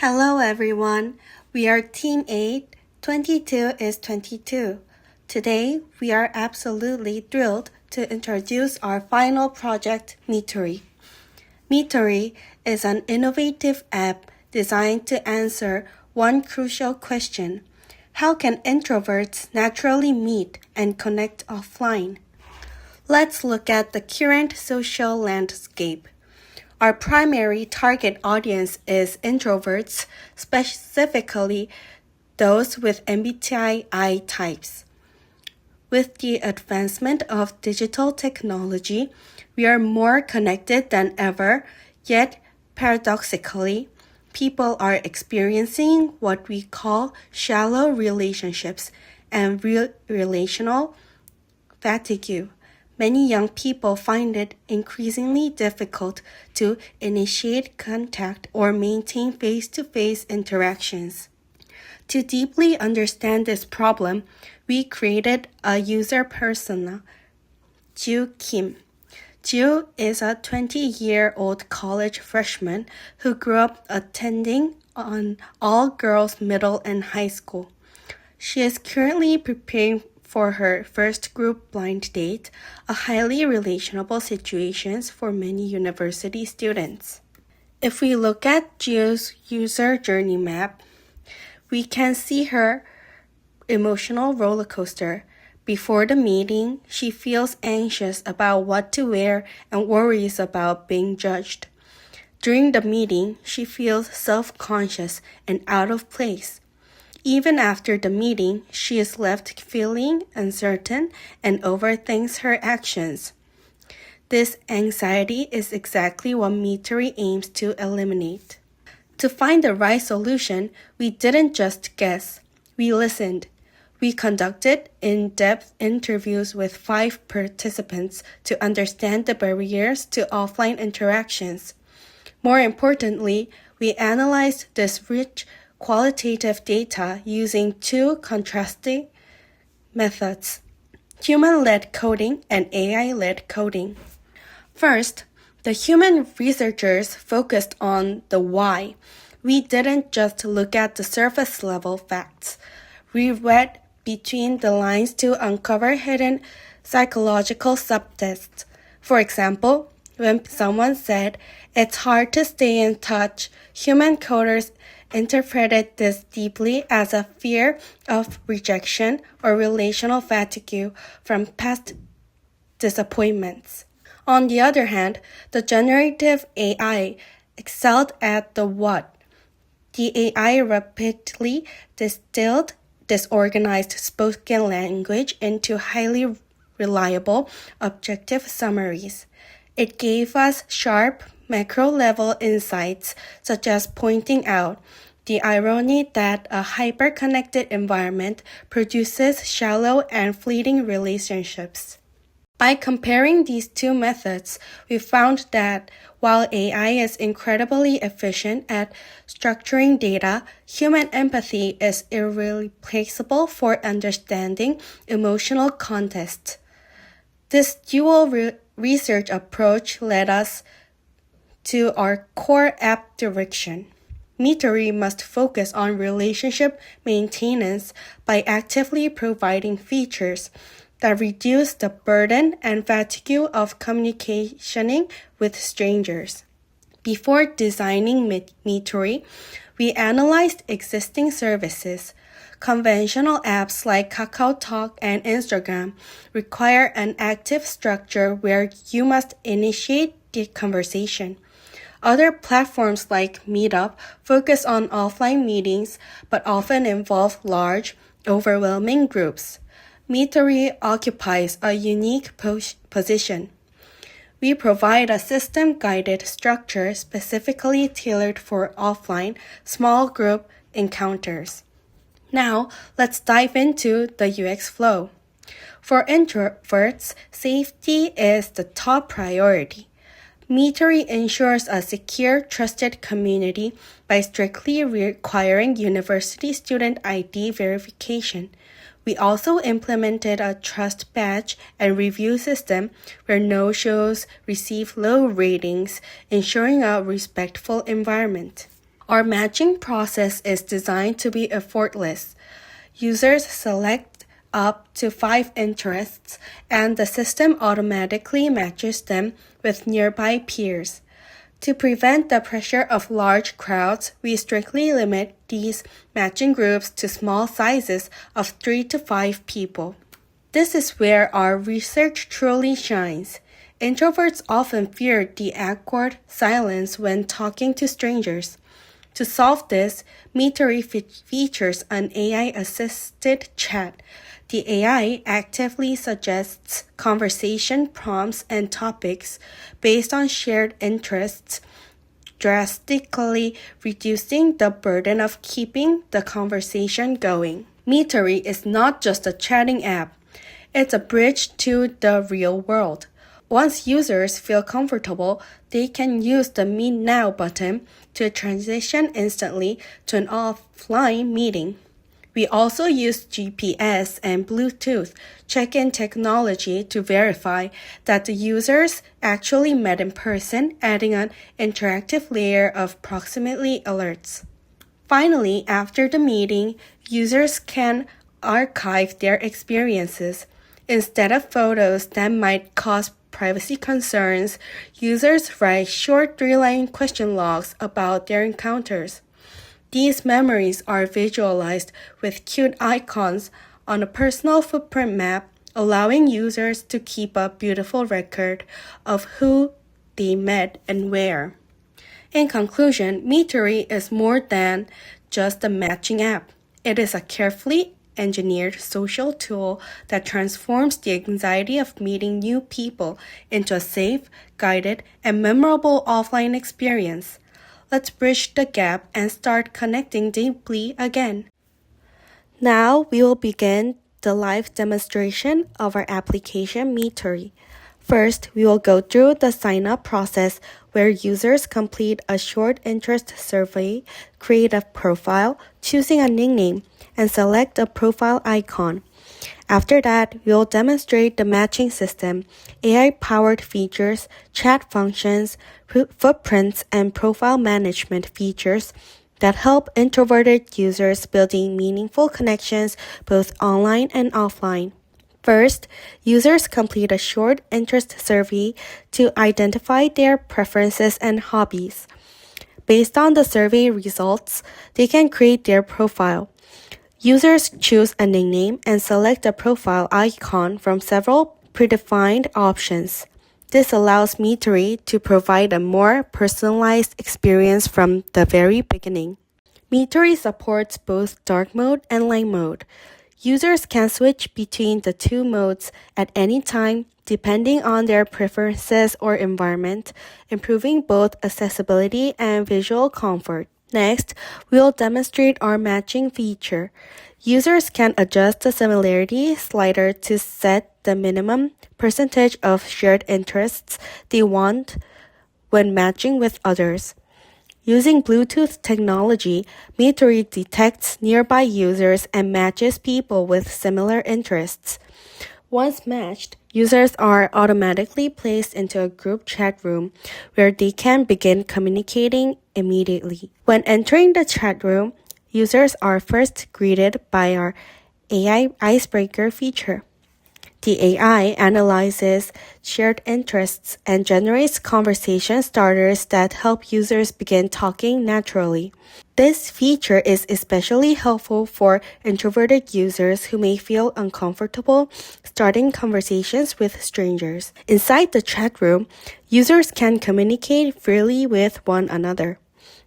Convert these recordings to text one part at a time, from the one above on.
Hello everyone, we are Team 8, 22 is 22. Today, we are absolutely thrilled to introduce our final project, Meetory. Meetory is an innovative app designed to answer one crucial question. How can introverts naturally meet and connect offline? Let's look at the current social landscape. Our primary target audience is introverts, specifically those with MBTI types. With the advancement of digital technology, we are more connected than ever, yet paradoxically, people are experiencing what we call shallow relationships and relational fatigue. Many young people find it increasingly difficult to initiate contact or maintain face-to-face interactions. To deeply understand this problem, we created a user persona, Ju Kim. Ju is a 20-year-old college freshman who grew up attending an all-girls middle and high school. She is currently preparing for her first group blind date, a highly relationable situation for many university students. If we look at Ju's user journey map, we can see her emotional roller coaster. Before the meeting, she feels anxious about what to wear and worries about being judged. During the meeting, she feels self-conscious and out of place. Even after the meeting, she is left feeling uncertain and overthinks her actions. This anxiety is exactly what Meetory aims to eliminate. To find the right solution, we didn't just guess, we listened. We conducted in-depth interviews with 5 participants to understand the barriers to offline interactions. More importantly, we analyzed this rich qualitative data using 2 contrasting methods, human-led coding and AI-led coding. First, the human researchers focused on the why. We didn't just look at the surface-level facts. We read between the lines to uncover hidden psychological subtests. For example, when someone said, "It's hard to stay in touch," human coders interpreted this deeply as a fear of rejection or relational fatigue from past disappointments. On the other hand, the generative AI excelled at the what. The AI rapidly distilled disorganized spoken language into highly reliable, objective summaries. It gave us sharp, macro-level insights, such as pointing out the irony that a hyper-connected environment produces shallow and fleeting relationships. By comparing these 2 methods, we found that while AI is incredibly efficient at structuring data, human empathy is irreplaceable for understanding emotional context. This dual research approach led us to our core app direction. Meetory must focus on relationship maintenance by actively providing features that reduce the burden and fatigue of communicating with strangers. Before designing Meetory, we analyzed existing services. Conventional apps like KakaoTalk and Instagram require an active structure where you must initiate the conversation. Other platforms like Meetup focus on offline meetings but often involve large, overwhelming groups. Meetory occupies a unique position. We provide a system-guided structure specifically tailored for offline, small group encounters. Now, let's dive into the UX flow. For introverts, safety is the top priority. Meetory ensures a secure, trusted community by strictly requiring university student ID verification. We also implemented a trust badge and review system where no-shows receive low ratings, ensuring a respectful environment. Our matching process is designed to be effortless. Users select up to 5 interests, and the system automatically matches them with nearby peers. To prevent the pressure of large crowds, we strictly limit these matching groups to small sizes of 3 to 5 people. This is where our research truly shines. Introverts often fear the awkward silence when talking to strangers. To solve this, Meetory features an AI-assisted chat. The AI actively suggests conversation prompts and topics based on shared interests, drastically reducing the burden of keeping the conversation going. Meetory is not just a chatting app. It's a bridge to the real world. Once users feel comfortable, they can use the Meet Now button to transition instantly to an offline meeting. We also use GPS and Bluetooth check-in technology to verify that the users actually met in person, adding an interactive layer of proximity alerts. Finally, after the meeting, users can archive their experiences. Instead of photos that might cause privacy concerns, users write short 3-line question logs about their encounters. These memories are visualized with cute icons on a personal footprint map, allowing users to keep a beautiful record of who they met and where. In conclusion, Meetory is more than just a matching app. It is a carefully engineered social tool that transforms the anxiety of meeting new people into a safe, guided, and memorable offline experience. Let's bridge the gap and start connecting deeply again. Now we will begin the live demonstration of our application Meetory. First, we will go through the sign-up process where users complete a short interest survey, create a profile, choosing a nickname, and select a profile icon. After that, we will demonstrate the matching system, AI-powered features, chat functions, footprints, and profile management features that help introverted users building meaningful connections both online and offline. First, users complete a short interest survey to identify their preferences and hobbies. Based on the survey results, they can create their profile. Users choose a nickname and select a profile icon from several predefined options. This allows Meetory to provide a more personalized experience from the very beginning. Meetory supports both dark mode and light mode. Users can switch between the two modes at any time depending on their preferences or environment, improving both accessibility and visual comfort. Next, we'll demonstrate our matching feature. Users can adjust the similarity slider to set the minimum percentage of shared interests they want when matching with others. Using Bluetooth technology, Meetory detects nearby users and matches people with similar interests. Once matched, users are automatically placed into a group chat room where they can begin communicating immediately. When entering the chat room, users are first greeted by our AI Icebreaker feature. The AI analyzes shared interests and generates conversation starters that help users begin talking naturally. This feature is especially helpful for introverted users who may feel uncomfortable starting conversations with strangers. Inside the chat room, users can communicate freely with one another.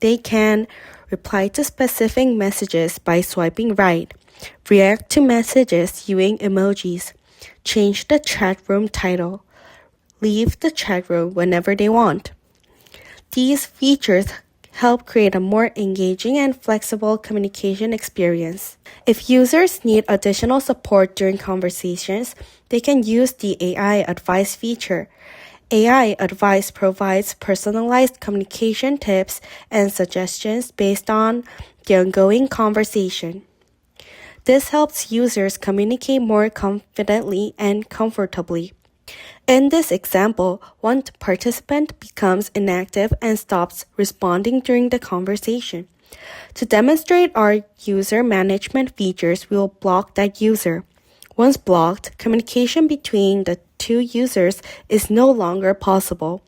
They can reply to specific messages by swiping right, react to messages using emojis, change the chat room title, leave the chat room whenever they want. These features help create a more engaging and flexible communication experience. If users need additional support during conversations, they can use the AI Advice feature. AI Advice provides personalized communication tips and suggestions based on the ongoing conversation. This helps users communicate more confidently and comfortably. In this example, one participant becomes inactive and stops responding during the conversation. To demonstrate our user management features, we will block that user. Once blocked, communication between the two users is no longer possible.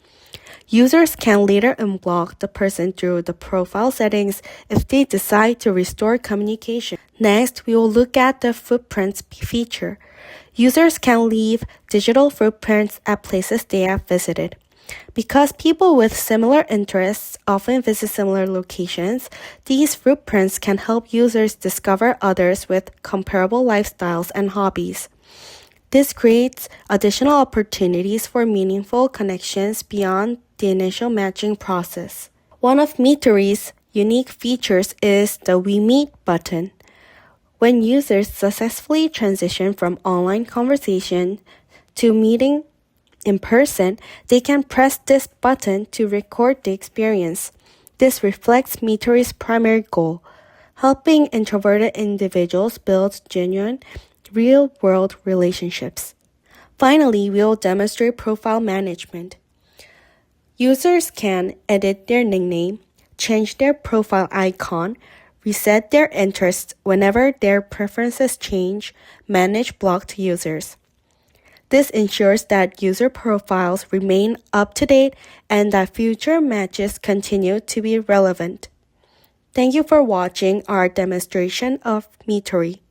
Users can later unblock the person through the profile settings if they decide to restore communication. Next, we will look at the footprints feature. Users can leave digital footprints at places they have visited. Because people with similar interests often visit similar locations, these footprints can help users discover others with comparable lifestyles and hobbies. This creates additional opportunities for meaningful connections beyond the initial matching process. One of Meetory's unique features is the We Meet button. When users successfully transition from online conversation to meeting in person, they can press this button to record the experience. This reflects Meetory's primary goal, helping introverted individuals build genuine, real-world relationships. Finally, we will demonstrate profile management. Users can edit their nickname, change their profile icon, reset their interests whenever their preferences change, manage blocked users. This ensures that user profiles remain up to date and that future matches continue to be relevant. Thank you for watching our demonstration of Meetory.